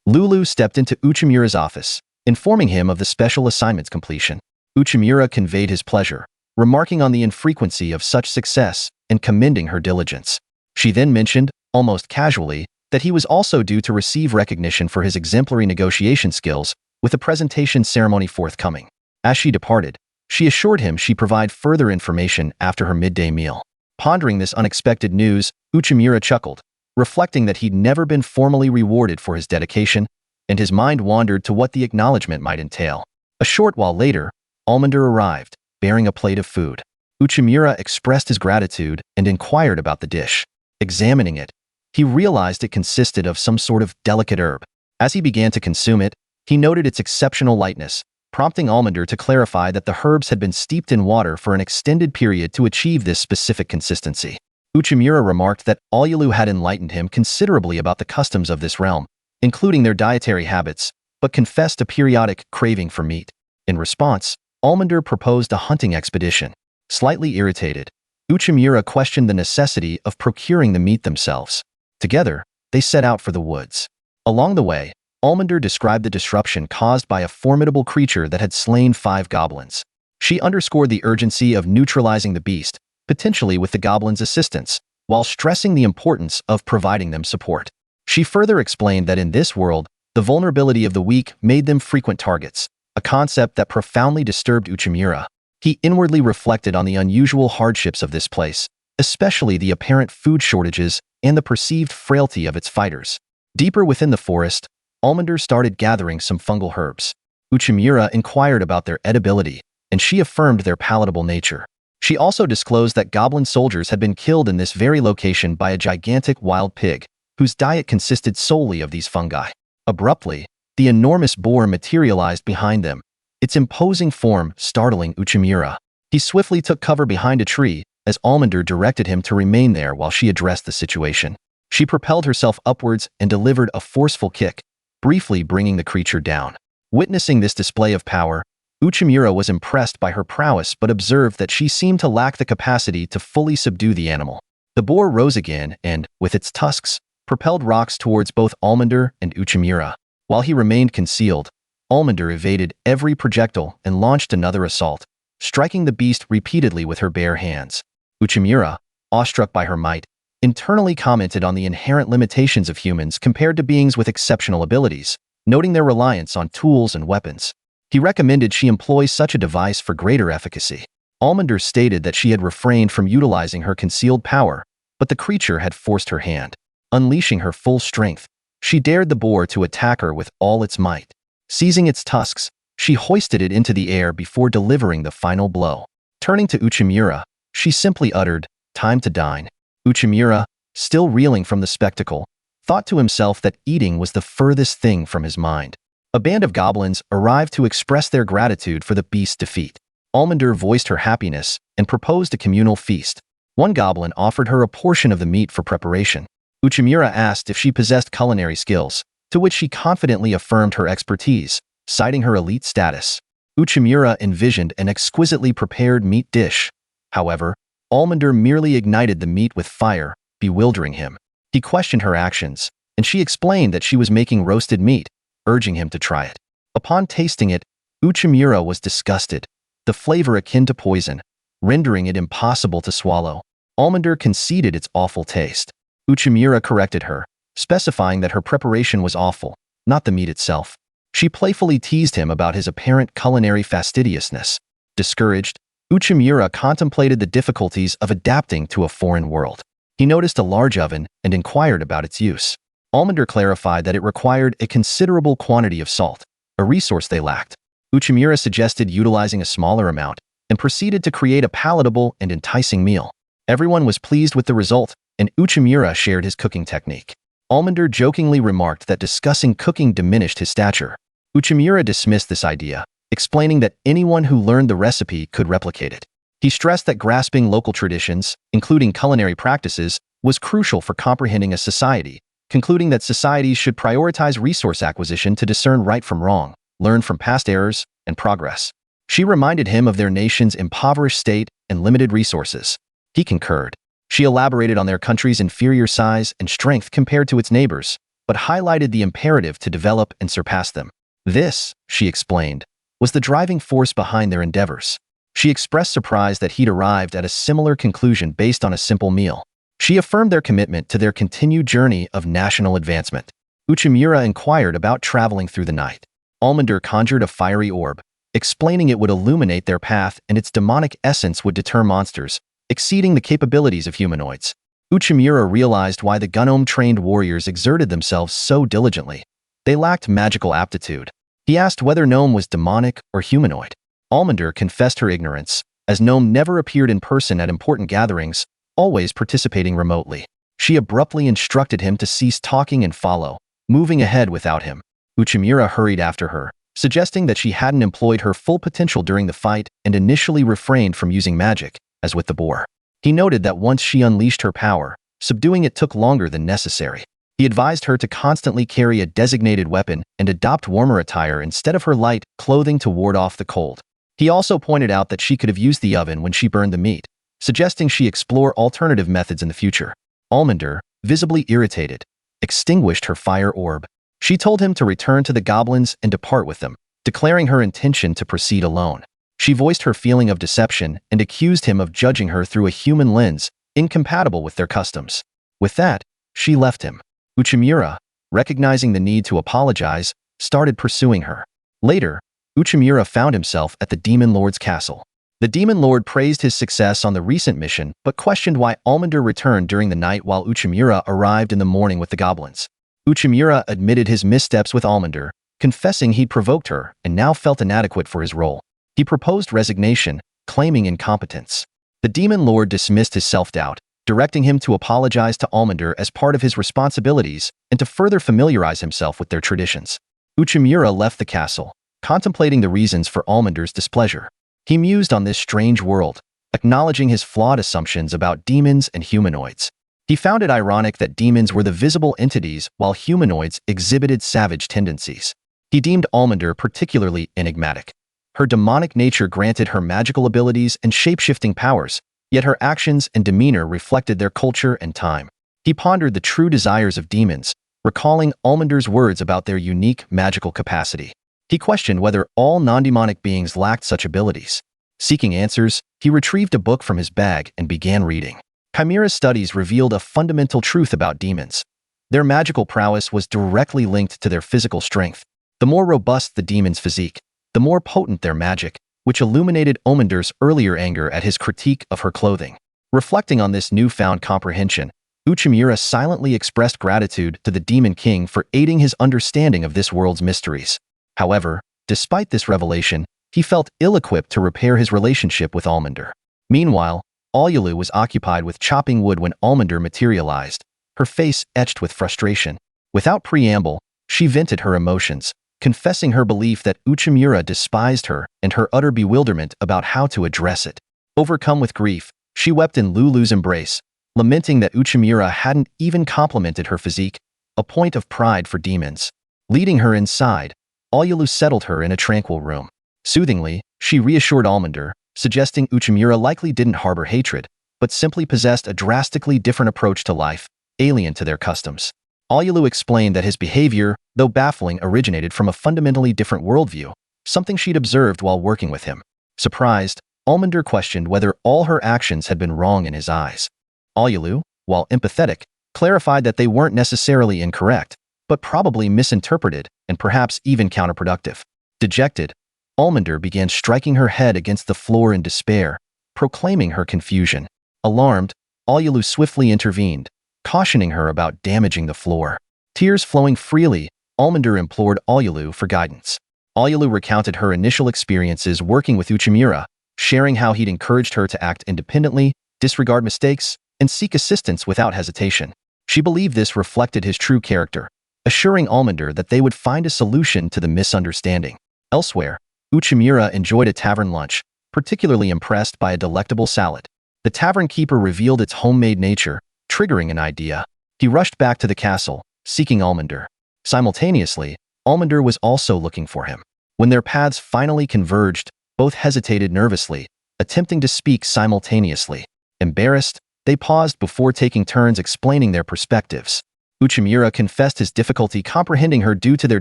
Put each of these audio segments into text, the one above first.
Lulu stepped into Uchimura's office, informing him of the special assignment's completion. Uchimura conveyed his pleasure, remarking on the infrequency of such success and commending her diligence. She then mentioned, almost casually, that he was also due to receive recognition for his exemplary negotiation skills, with a presentation ceremony forthcoming. As she departed, she assured him she'd provide further information after her midday meal. Pondering this unexpected news, Uchimura chuckled, reflecting that he'd never been formally rewarded for his dedication, and his mind wandered to what the acknowledgement might entail. A short while later, Almander arrived, bearing a plate of food. Uchimura expressed his gratitude and inquired about the dish. Examining it, he realized it consisted of some sort of delicate herb. As he began to consume it, he noted its exceptional lightness, prompting Almander to clarify that the herbs had been steeped in water for an extended period to achieve this specific consistency. Uchimura remarked that Alulu had enlightened him considerably about the customs of this realm, including their dietary habits, but confessed a periodic craving for meat. In response, Almander proposed a hunting expedition. Slightly irritated, Uchimura questioned the necessity of procuring the meat themselves. Together, they set out for the woods. Along the way, Almander described the disruption caused by a formidable creature that had slain 5 goblins. She underscored the urgency of neutralizing the beast, potentially with the goblins' assistance, while stressing the importance of providing them support. She further explained that in this world, the vulnerability of the weak made them frequent targets, a concept that profoundly disturbed Uchimura. He inwardly reflected on the unusual hardships of this place, especially the apparent food shortages and the perceived frailty of its fighters. Deeper within the forest, Almander started gathering some fungal herbs. Uchimura inquired about their edibility, and she affirmed their palatable nature. She also disclosed that goblin soldiers had been killed in this very location by a gigantic wild pig, whose diet consisted solely of these fungi. Abruptly, the enormous boar materialized behind them, its imposing form startling Uchimura. He swiftly took cover behind a tree, as Almander directed him to remain there while she addressed the situation. She propelled herself upwards and delivered a forceful kick, briefly bringing the creature down. Witnessing this display of power, Uchimura was impressed by her prowess but observed that she seemed to lack the capacity to fully subdue the animal. The boar rose again and, with its tusks, propelled rocks towards both Almander and Uchimura. While he remained concealed, Almander evaded every projectile and launched another assault, striking the beast repeatedly with her bare hands. Uchimura, awestruck by her might, internally commented on the inherent limitations of humans compared to beings with exceptional abilities, noting their reliance on tools and weapons. He recommended she employ such a device for greater efficacy. Almander stated that she had refrained from utilizing her concealed power, but the creature had forced her hand. Unleashing her full strength, she dared the boar to attack her with all its might. Seizing its tusks, she hoisted it into the air before delivering the final blow. Turning to Uchimura, she simply uttered, "Time to dine." Uchimura, still reeling from the spectacle, thought to himself that eating was the furthest thing from his mind. A band of goblins arrived to express their gratitude for the beast's defeat. Almander voiced her happiness and proposed a communal feast. One goblin offered her a portion of the meat for preparation. Uchimura asked if she possessed culinary skills, to which she confidently affirmed her expertise, citing her elite status. Uchimura envisioned an exquisitely prepared meat dish. However, Almander merely ignited the meat with fire, bewildering him. He questioned her actions, and she explained that she was making roasted meat, urging him to try it. Upon tasting it, Uchimura was disgusted, the flavor akin to poison, rendering it impossible to swallow. Almander conceded its awful taste. Uchimura corrected her, specifying that her preparation was awful, not the meat itself. She playfully teased him about his apparent culinary fastidiousness. Discouraged, Uchimura contemplated the difficulties of adapting to a foreign world. He noticed a large oven and inquired about its use. Almander clarified that it required a considerable quantity of salt, a resource they lacked. Uchimura suggested utilizing a smaller amount and proceeded to create a palatable and enticing meal. Everyone was pleased with the result, and Uchimura shared his cooking technique. Almander jokingly remarked that discussing cooking diminished his stature. Uchimura dismissed this idea, explaining that anyone who learned the recipe could replicate it. He stressed that grasping local traditions, including culinary practices, was crucial for comprehending a society, concluding that societies should prioritize resource acquisition to discern right from wrong, learn from past errors, and progress. She reminded him of their nation's impoverished state and limited resources. He concurred. She elaborated on their country's inferior size and strength compared to its neighbors, but highlighted the imperative to develop and surpass them. This, she explained, was the driving force behind their endeavors. She expressed surprise that he'd arrived at a similar conclusion based on a simple meal. She affirmed their commitment to their continued journey of national advancement. Uchimura inquired about traveling through the night. Almander conjured a fiery orb, explaining it would illuminate their path and its demonic essence would deter monsters, exceeding the capabilities of humanoids. Uchimura realized why the Gunome-trained warriors exerted themselves so diligently. They lacked magical aptitude. He asked whether Gnome was demonic or humanoid. Almander confessed her ignorance, as Gnome never appeared in person at important gatherings, always participating remotely. She abruptly instructed him to cease talking and follow, moving ahead without him. Uchimura hurried after her, suggesting that she hadn't employed her full potential during the fight and initially refrained from using magic, as with the boar. He noted that once she unleashed her power, subduing it took longer than necessary. He advised her to constantly carry a designated weapon and adopt warmer attire instead of her light clothing to ward off the cold. He also pointed out that she could have used the oven when she burned the meat, suggesting she explore alternative methods in the future. Almander, visibly irritated, extinguished her fire orb. She told him to return to the goblins and depart with them, declaring her intention to proceed alone. She voiced her feeling of deception and accused him of judging her through a human lens, incompatible with their customs. With that, she left him. Uchimura, recognizing the need to apologize, started pursuing her. Later, Uchimura found himself at the Demon Lord's castle. The Demon Lord praised his success on the recent mission but questioned why Almander returned during the night while Uchimura arrived in the morning with the goblins. Uchimura admitted his missteps with Almander, confessing he'd provoked her and now felt inadequate for his role. He proposed resignation, claiming incompetence. The Demon Lord dismissed his self-doubt, directing him to apologize to Almander as part of his responsibilities and to further familiarize himself with their traditions. Uchimura left the castle, contemplating the reasons for Almander's displeasure. He mused on this strange world, acknowledging his flawed assumptions about demons and humanoids. He found it ironic that demons were the visible entities while humanoids exhibited savage tendencies. He deemed Almander particularly enigmatic. Her demonic nature granted her magical abilities and shape-shifting powers, yet her actions and demeanor reflected their culture and time. He pondered the true desires of demons, recalling Almander's words about their unique magical capacity. He questioned whether all non-demonic beings lacked such abilities. Seeking answers, he retrieved a book from his bag and began reading. Chimera's studies revealed a fundamental truth about demons. Their magical prowess was directly linked to their physical strength. The more robust the demon's physique, the more potent their magic, which illuminated Almander's earlier anger at his critique of her clothing. Reflecting on this newfound comprehension, Uchimura silently expressed gratitude to the Demon King for aiding his understanding of this world's mysteries. However, despite this revelation, he felt ill-equipped to repair his relationship with Almander. Meanwhile, Alyalu was occupied with chopping wood when Almander materialized, her face etched with frustration. Without preamble, she vented her emotions, confessing her belief that Uchimura despised her and her utter bewilderment about how to address it. Overcome with grief, she wept in Lulu's embrace, lamenting that Uchimura hadn't even complimented her physique, a point of pride for demons. Leading her inside, Alyalu settled her in a tranquil room. Soothingly, she reassured Almander, suggesting Uchimura likely didn't harbor hatred, but simply possessed a drastically different approach to life, alien to their customs. Alyalu explained that his behavior, though baffling, originated from a fundamentally different worldview, something she'd observed while working with him. Surprised, Almander questioned whether all her actions had been wrong in his eyes. Alyalu, while empathetic, clarified that they weren't necessarily incorrect, but probably misinterpreted and perhaps even counterproductive. Dejected, Almander began striking her head against the floor in despair, proclaiming her confusion. Alarmed, Alyalu swiftly intervened, cautioning her about damaging the floor. Tears flowing freely, Almander implored Alyalu for guidance. Alyalu recounted her initial experiences working with Uchimura, sharing how he'd encouraged her to act independently, disregard mistakes, and seek assistance without hesitation. She believed this reflected his true character, assuring Almander that they would find a solution to the misunderstanding. Elsewhere, Uchimura enjoyed a tavern lunch, particularly impressed by a delectable salad. The tavern keeper revealed its homemade nature, triggering an idea. He rushed back to the castle, seeking Almander. Simultaneously, Almander was also looking for him. When their paths finally converged, both hesitated nervously, attempting to speak simultaneously. Embarrassed, they paused before taking turns explaining their perspectives. Uchimura confessed his difficulty comprehending her due to their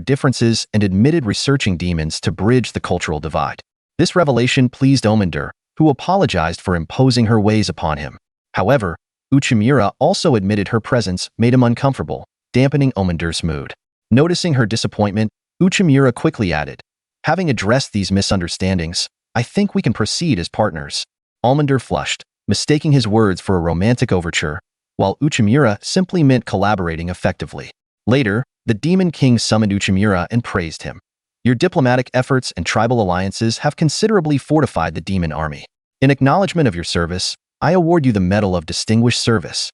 differences and admitted researching demons to bridge the cultural divide. This revelation pleased Ominder, who apologized for imposing her ways upon him. However, Uchimura also admitted her presence made him uncomfortable, dampening Ominder's mood. Noticing her disappointment, Uchimura quickly added, "Having addressed these misunderstandings, I think we can proceed as partners." Ominder flushed, mistaking his words for a romantic overture, while Uchimura simply meant collaborating effectively. Later, the Demon King summoned Uchimura and praised him. "Your diplomatic efforts and tribal alliances have considerably fortified the demon army. In acknowledgement of your service, I award you the Medal of Distinguished Service."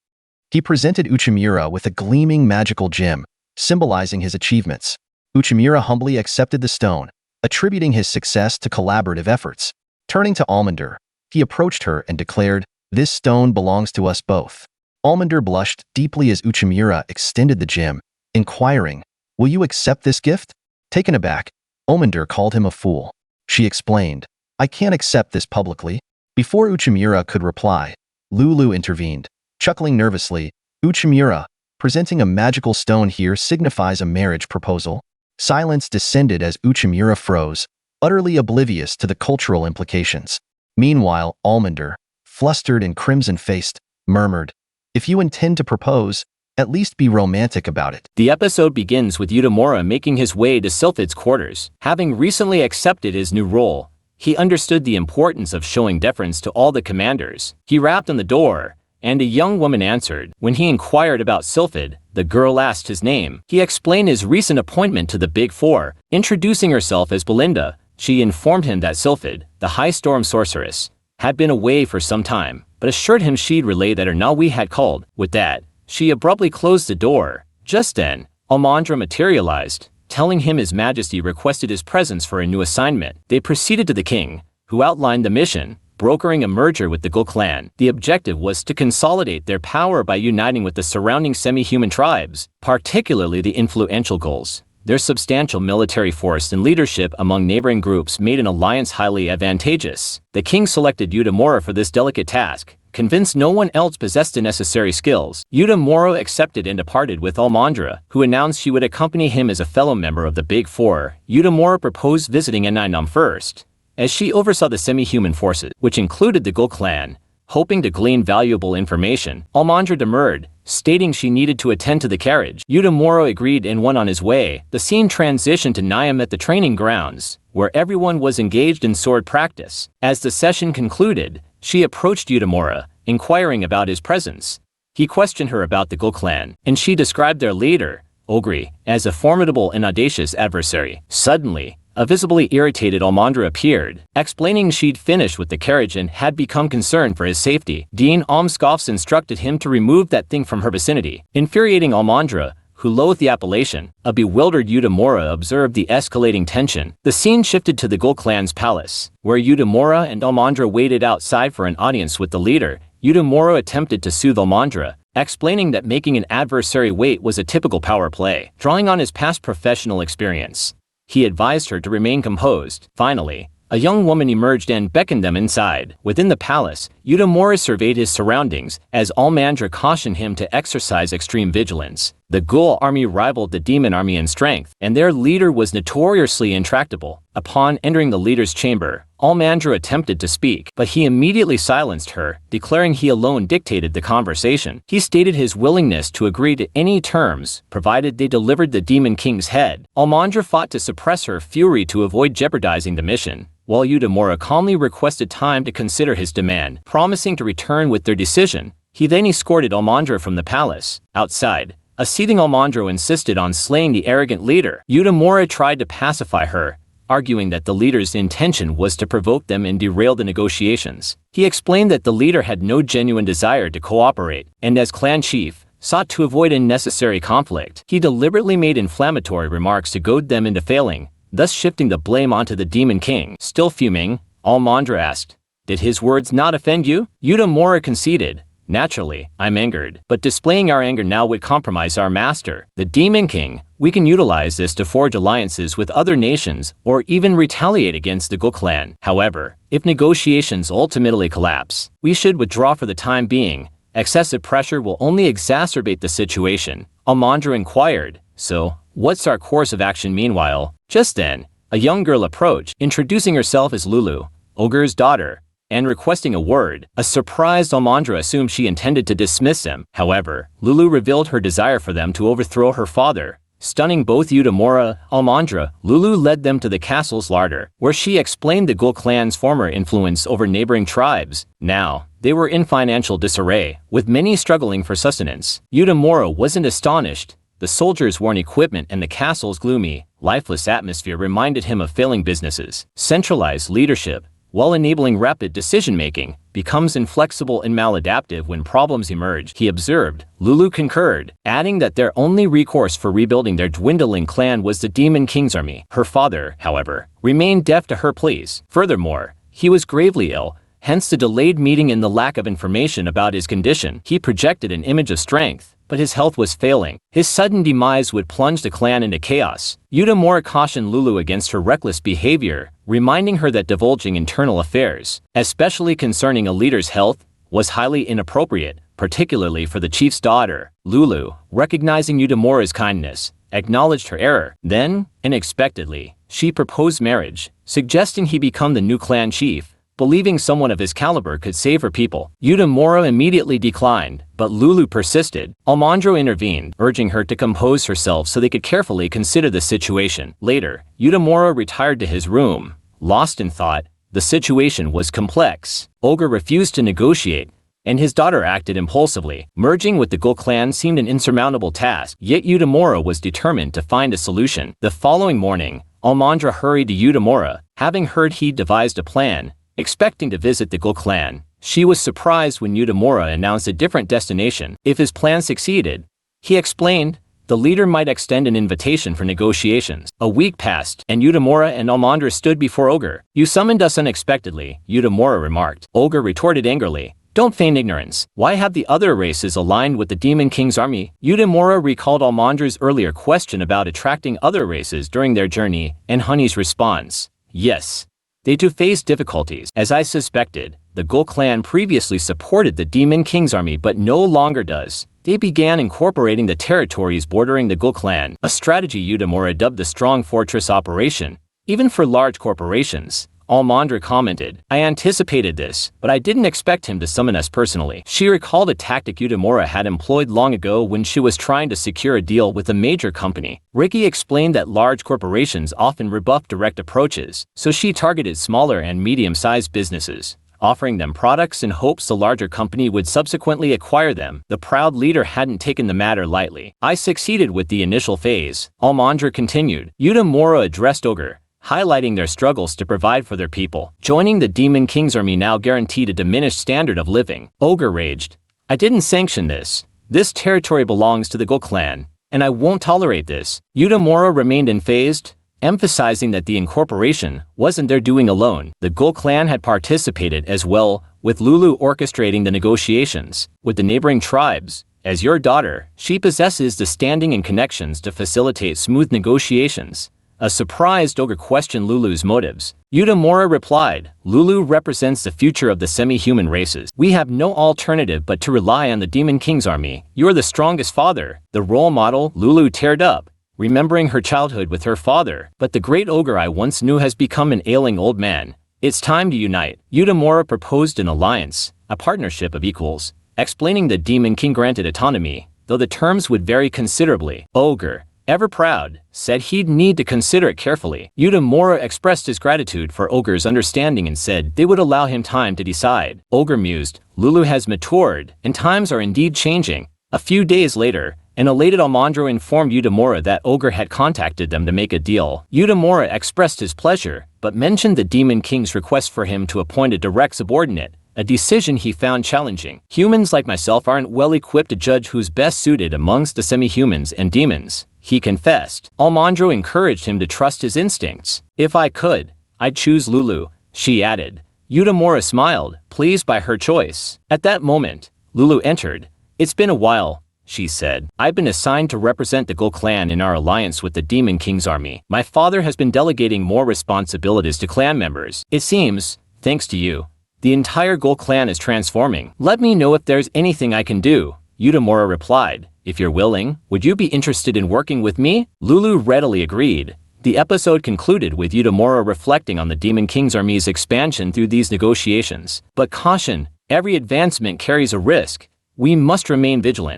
He presented Uchimura with a gleaming magical gem, symbolizing his achievements. Uchimura humbly accepted the stone, attributing his success to collaborative efforts. Turning to Almander, he approached her and declared, "This stone belongs to us both." Almander blushed deeply as Uchimura extended the gem, inquiring, "Will you accept this gift?" Taken aback, Almander called him a fool. She explained, "I can't accept this publicly." Before Uchimura could reply, Lulu intervened. Chuckling nervously, "Uchimura, presenting a magical stone here signifies a marriage proposal." Silence descended as Uchimura froze, utterly oblivious to the cultural implications. Meanwhile, Almander, flustered and crimson-faced, murmured, "If you intend to propose, at least be romantic about it." The episode begins with Utamura making his way to Sylphid's quarters. Having recently accepted his new role, he understood the importance of showing deference to all the commanders. He rapped on the door, and a young woman answered. When he inquired about Sylphid, the girl asked his name. He explained his recent appointment to the Big Four. Introducing herself as Belinda, she informed him that Sylphid, the High Storm Sorceress, had been away for some time, but assured him she'd relay that her Nawi had called. With that, she abruptly closed the door. Just then, Almandra materialized, telling him His Majesty requested his presence for a new assignment. They proceeded to the king, who outlined the mission, brokering a merger with the Gul clan. The objective was to consolidate their power by uniting with the surrounding semi-human tribes, particularly the influential Guls. Their substantial military force and leadership among neighboring groups made an alliance highly advantageous. The king selected Utamura for this delicate task, convinced no one else possessed the necessary skills. Utamura accepted and departed with Almandra, who announced she would accompany him as a fellow member of the Big Four. Utamura proposed visiting Eninam first, as she oversaw the semi-human forces, which included the Gul clan. Hoping to glean valuable information, Almandra demurred, stating she needed to attend to the carriage. Utamura agreed and went on his way. The scene transitioned to Niam at the training grounds, where everyone was engaged in sword practice. As the session concluded, she approached Utamura, inquiring about his presence. He questioned her about the Gul clan, and she described their leader, Ogri, as a formidable and audacious adversary. Suddenly, a visibly irritated Almandra appeared, explaining she'd finished with the carriage and had become concerned for his safety. Dean Omskoffs instructed him to remove that thing from her vicinity. Infuriating Almandra, who loathed the appellation, a bewildered Utamura observed the escalating tension. The scene shifted to the Gul clan's palace, where Utamura and Almandra waited outside for an audience with the leader. Utamura attempted to soothe Almandra, explaining that making an adversary wait was a typical power play. Drawing on his past professional experience, he advised her to remain composed. Finally, a young woman emerged and beckoned them inside. Within the palace, Utamura surveyed his surroundings as Almandra cautioned him to exercise extreme vigilance. The Gul army rivaled the demon army in strength, and their leader was notoriously intractable. Upon entering the leader's chamber, Almandra attempted to speak, but he immediately silenced her, declaring he alone dictated the conversation. He stated his willingness to agree to any terms, provided they delivered the Demon King's head. Almandra fought to suppress her fury to avoid jeopardizing the mission, while Utamura calmly requested time to consider his demand, promising to return with their decision. He then escorted Almandra from the palace. Outside, a seething Almandra insisted on slaying the arrogant leader. Utamura tried to pacify her, arguing that the leader's intention was to provoke them and derail the negotiations. He explained that the leader had no genuine desire to cooperate, and as clan chief, sought to avoid unnecessary conflict. He deliberately made inflammatory remarks to goad them into failing, thus shifting the blame onto the Demon King. Still fuming, Almandra asked, "Did his words not offend you?" Utamura conceded, "Naturally, I'm angered, but displaying our anger now would compromise our master, the Demon King. We can utilize this to forge alliances with other nations or even retaliate against the Gul clan. However, if negotiations ultimately collapse, we should withdraw for the time being. Excessive pressure will only exacerbate the situation." Almandra inquired. So, what's our course of action meanwhile? Just then, a young girl approached, introducing herself as Lulu, Ogre's daughter, and requesting a word. A surprised Almandra assumed she intended to dismiss him. However, Lulu revealed her desire for them to overthrow her father. Stunning both Utamura, Almandra, Lulu led them to the castle's larder, where she explained the Ghoul clan's former influence over neighboring tribes. Now, they were in financial disarray, with many struggling for sustenance. Utamura wasn't astonished. The soldiers' worn equipment and the castle's gloomy, lifeless atmosphere reminded him of failing businesses. Centralized leadership, while enabling rapid decision-making, becomes inflexible and maladaptive when problems emerge, he observed. Lulu concurred, adding that their only recourse for rebuilding their dwindling clan was the Demon King's army. Her father, however, remained deaf to her pleas. Furthermore, he was gravely ill, hence the delayed meeting and the lack of information about his condition. He projected an image of strength, but his health was failing. His sudden demise would plunge the clan into chaos. Utamura cautioned Lulu against her reckless behavior, reminding her that divulging internal affairs, especially concerning a leader's health, was highly inappropriate, particularly for the chief's daughter. Lulu, recognizing Utamura's kindness, acknowledged her error. Then, unexpectedly, she proposed marriage, suggesting he become the new clan chief, believing someone of his caliber could save her people. Utamura immediately declined, but Lulu persisted. Almandro intervened, urging her to compose herself so they could carefully consider the situation. Later, Utamura retired to his room, lost in thought. The situation was complex. Ogre refused to negotiate, and his daughter acted impulsively. Merging with the Ghoul clan seemed an insurmountable task, yet Utamura was determined to find a solution. The following morning, Almandra hurried to Utamura, having heard he'd devised a plan. Expecting to visit the Ghoul clan, she was surprised when Utamura announced a different destination. If his plan succeeded, he explained, the leader might extend an invitation for negotiations. A week passed, and Utamura and Almandra stood before Ogre. You summoned us unexpectedly, Utamura remarked. Ogre retorted angrily. Don't feign ignorance. Why have the other races aligned with the Demon King's army? Utamura recalled Almandra's earlier question about attracting other races during their journey, and Honey's response. Yes. They too faced difficulties. As I suspected, the Ghoul clan previously supported the Demon King's army but no longer does. They began incorporating the territories bordering the Ghoul clan, a strategy Utamura dubbed the Strong Fortress Operation. Even for large corporations, Almandra commented, I anticipated this, but I didn't expect him to summon us personally. She recalled a tactic Utamura had employed long ago when she was trying to secure a deal with a major company. Ricky explained that large corporations often rebuff direct approaches, so she targeted smaller and medium-sized businesses, offering them products in hopes the larger company would subsequently acquire them. The proud leader hadn't taken the matter lightly. I succeeded with the initial phase, Almandra continued. Utamura addressed Ogre, highlighting their struggles to provide for their people. Joining the Demon King's army now guaranteed a diminished standard of living. Ogre raged. I didn't sanction this. This territory belongs to the Ghoul clan, and I won't tolerate this. Utamura remained unfazed, emphasizing that the incorporation wasn't their doing alone. The Ghoul clan had participated as well, with Lulu orchestrating the negotiations with the neighboring tribes. As your daughter, she possesses the standing and connections to facilitate smooth negotiations. A surprised Ogre questioned Lulu's motives. Utamura replied, Lulu represents the future of the semi-human races. We have no alternative but to rely on the Demon King's army. You are the strongest father. The role model, Lulu teared up, remembering her childhood with her father. But the great ogre I once knew has become an ailing old man. It's time to unite. Utamura proposed an alliance, a partnership of equals, explaining the Demon King granted autonomy, though the terms would vary considerably. Ogre, ever proud, said he'd need to consider it carefully. Utamura expressed his gratitude for Ogre's understanding and said they would allow him time to decide. Ogre mused, Lulu has matured, and times are indeed changing. A few days later, an elated Almandro informed Utamura that Ogre had contacted them to make a deal. Utamura expressed his pleasure, but mentioned the Demon King's request for him to appoint a direct subordinate, a decision he found challenging. Humans like myself aren't well equipped to judge who's best suited amongst the semi-humans and demons, he confessed. Almandro encouraged him to trust his instincts. If I could, I'd choose Lulu, she added. Utamura smiled, pleased by her choice. At that moment, Lulu entered. It's been a while, she said. I've been assigned to represent the Ghoul clan in our alliance with the Demon King's army. My father has been delegating more responsibilities to clan members. It seems, thanks to you, the entire Ghoul clan is transforming. Let me know if there's anything I can do, Utamura replied. If you're willing, would you be interested in working with me? Lulu readily agreed. The episode concluded with Utamura reflecting on the Demon King's army's expansion through these negotiations. But caution, every advancement carries a risk. We must remain vigilant.